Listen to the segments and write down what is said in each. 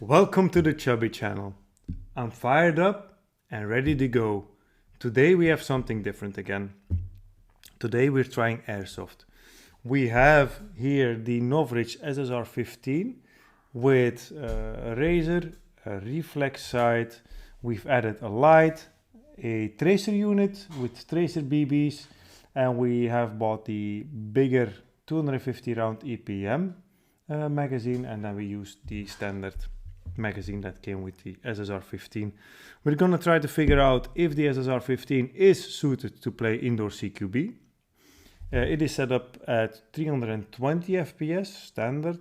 Welcome to the Chubby channel. I'm fired up and ready to go. Today we have something different again. Today we're trying airsoft. We have here the Novritsch SSR15 with a razor, a reflex sight. We've added a light, a tracer unit with tracer BBs, and we have bought the bigger 250 round EPM magazine, and then we used the standard magazine that came with the SSR15. We're gonna try to figure out if the SSR15 is suited to play indoor CQB. It is set up at 320 FPS standard,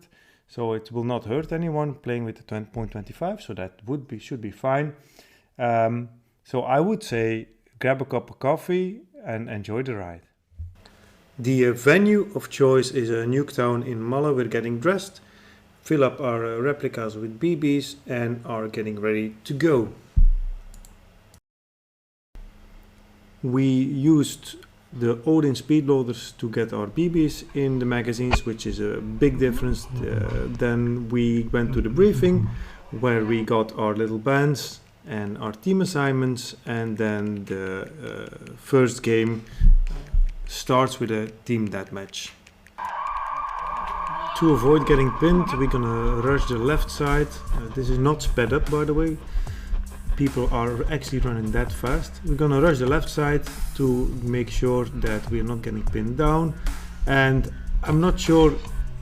so it will not hurt anyone playing with the 20.25, so that should be fine. So I would say grab a cup of coffee and enjoy the ride. The venue of choice is Nuketown in Malle. We're getting dressed, fill up our replicas with BBs, and are getting ready to go. We used the Odin speed loaders to get our BBs in the magazines, which is a big difference. Then we went to the briefing where we got our little bands and our team assignments, and then the first game starts with a team deathmatch. To avoid getting pinned, we're gonna rush the left side. This is not sped up, by the way. People are actually running that fast. We're gonna rush the left side to make sure that we're not getting pinned down. And I'm not sure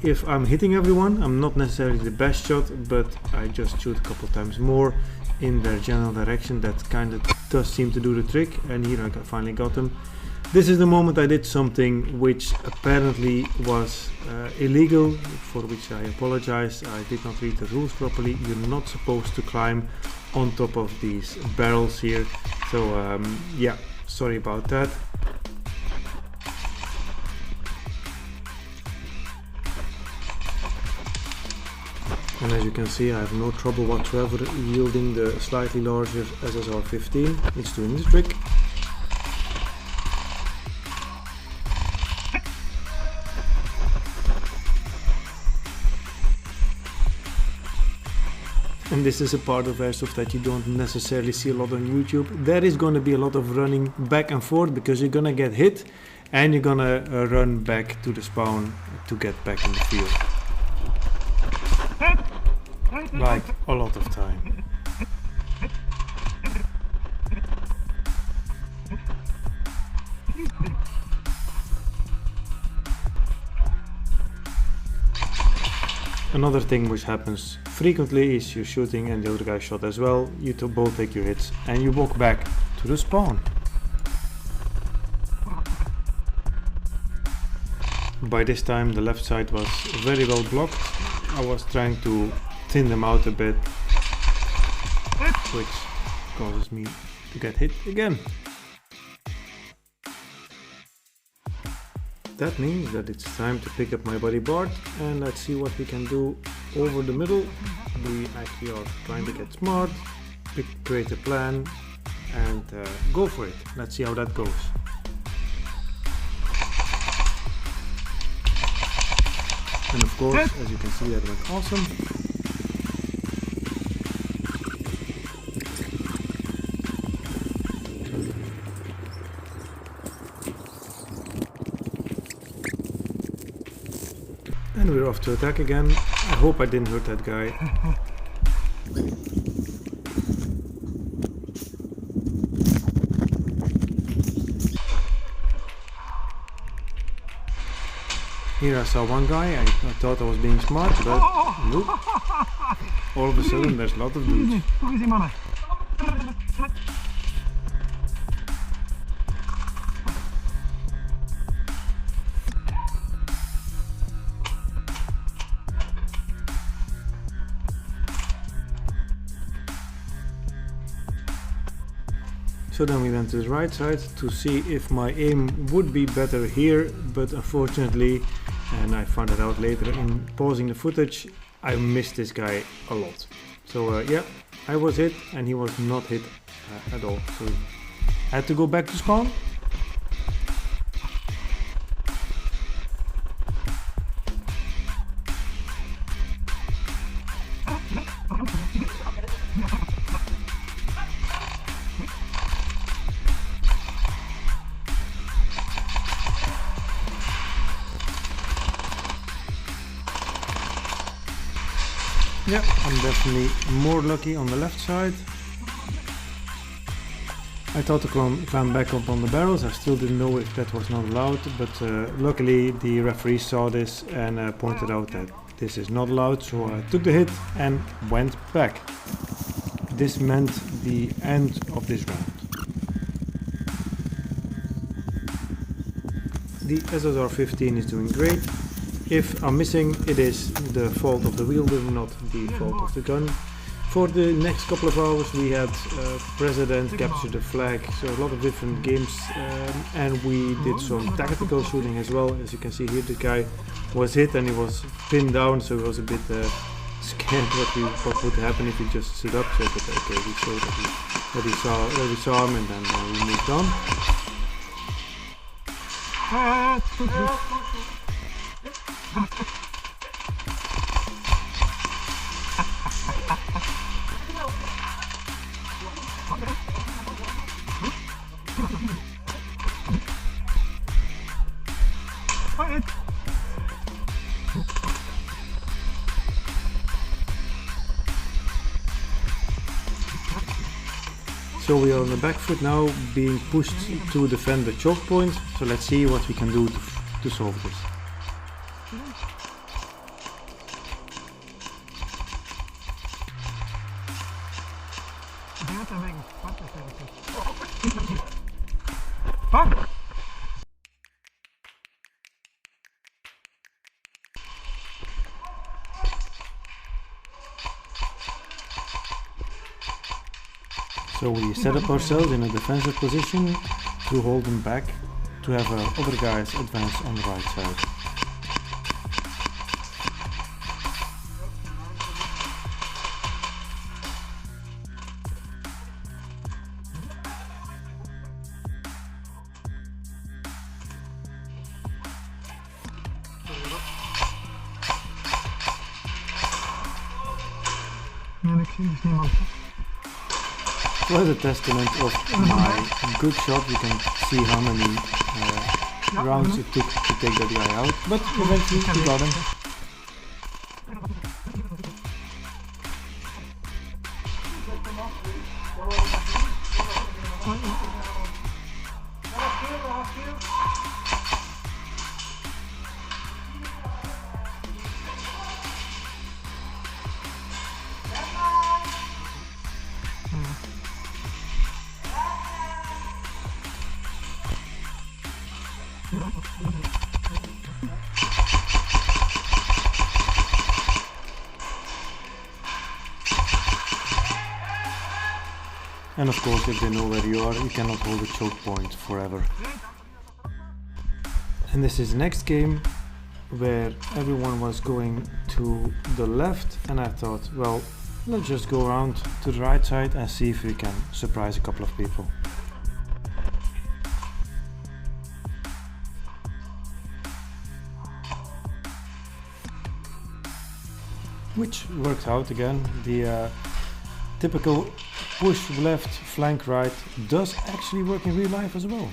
if I'm hitting everyone. I'm not necessarily the best shot, but I just shoot a couple times more in their general direction. That kind of does seem to do the trick. And here I finally got them. This is the moment I did something which apparently was illegal, for which I apologize. I did not read the rules properly. You're not supposed to climb on top of these barrels here. So yeah, sorry about that. And as you can see, I have no trouble whatsoever yielding the slightly larger SSR15. It's doing the trick. And this is a part of airsoft that you don't necessarily see a lot on YouTube. There is going to be a lot of running back and forth because you're going to get hit and you're going to run back to the spawn to get back in the field. Like a lot of time. Another thing which happens frequently is you're shooting and the other guy shot as well. You both take your hits and you walk back to the spawn. By this time the left side was very well blocked. I was trying to thin them out a bit, which causes me to get hit again. That means that it's time to pick up my buddy Bart, and let's see what we can do over the middle. We actually are trying to get smart, create a plan, and go for it. Let's see how that goes. And of course, as you can see, that went awesome. And we're off to attack again. I hope I didn't hurt that guy. Here I saw one guy. I thought I was being smart, but nope. All of a sudden there's a lot of dudes. So then we went to the right side to see if my aim would be better here, but unfortunately, and I found it out later in pausing the footage, I missed this guy a lot. So yeah, I was hit and he was not hit at all. So I had to go back to spawn. Yeah, I'm definitely more lucky on the left side. I thought to climb back up on the barrels. I still didn't know if that was not allowed, but luckily the referee saw this and pointed out that this is not allowed, so I took the hit and went back. This meant the end of this round. The SSR15 is doing great. If I'm missing, it is the fault of the wielder, not the fault of the gun. For the next couple of hours we had President capture the flag, so a lot of different games, and we did some tactical shooting as well. As you can see here, the guy was hit and he was pinned down, so he was a bit scared what would happen if he just stood up. So but okay, we showed that we saw him, and then we moved on. So we are on the back foot now, being pushed to defend the choke point. So let's see what we can do to solve this. So we set up ourselves in a defensive position to hold them back, to have other guys advance on the right side. It was a testament of my good shot. You can see how many rounds it took to take that guy out, but eventually we got him. And of course, if they know where you are, you cannot hold a choke point forever. And this is the next game where everyone was going to the left, and I thought, well, let's just go around to the right side and see if we can surprise a couple of people. Which worked out again. The typical push left, flank right does actually work in real life as well.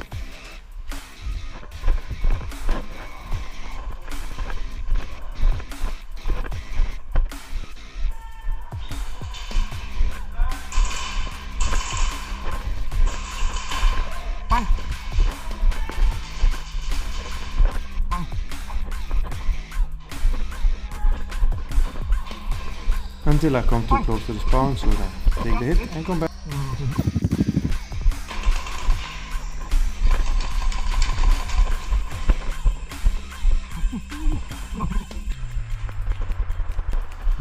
Until I come too close to the spawn, so then take the hit and come back.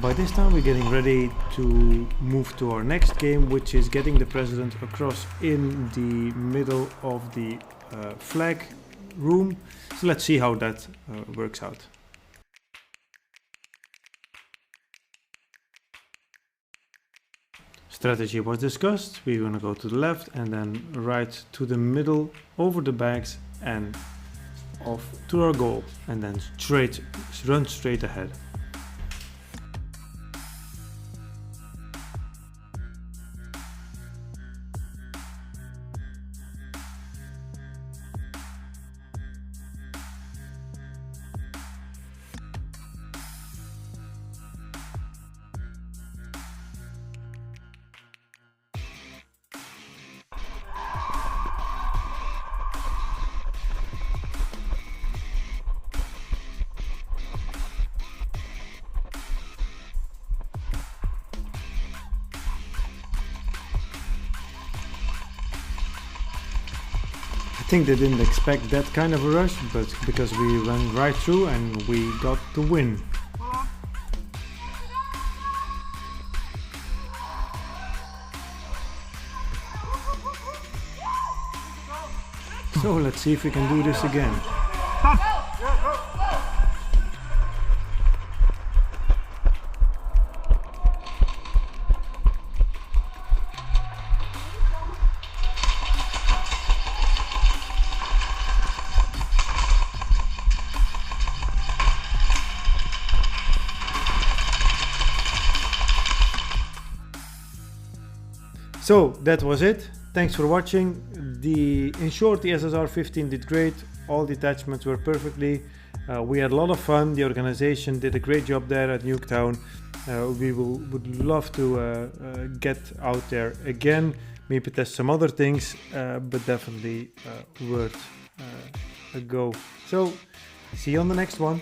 By this time we're getting ready to move to our next game, which is getting the president across in the middle of the flag room. So let's see how that works out. Strategy was discussed. We're going to go to the left and then right to the middle, over the bags and off to our goal, and then run straight ahead. think they didn't expect that kind of a rush, but because we went right through and we got the win. So let's see if we can do this again. So that was it. Thanks for watching. In short, the SSR15 did great. All the attachments were perfectly. We had a lot of fun. The organization did a great job there at Nuketown. We would love to get out there again, maybe test some other things, but definitely worth a go. So see you on the next one.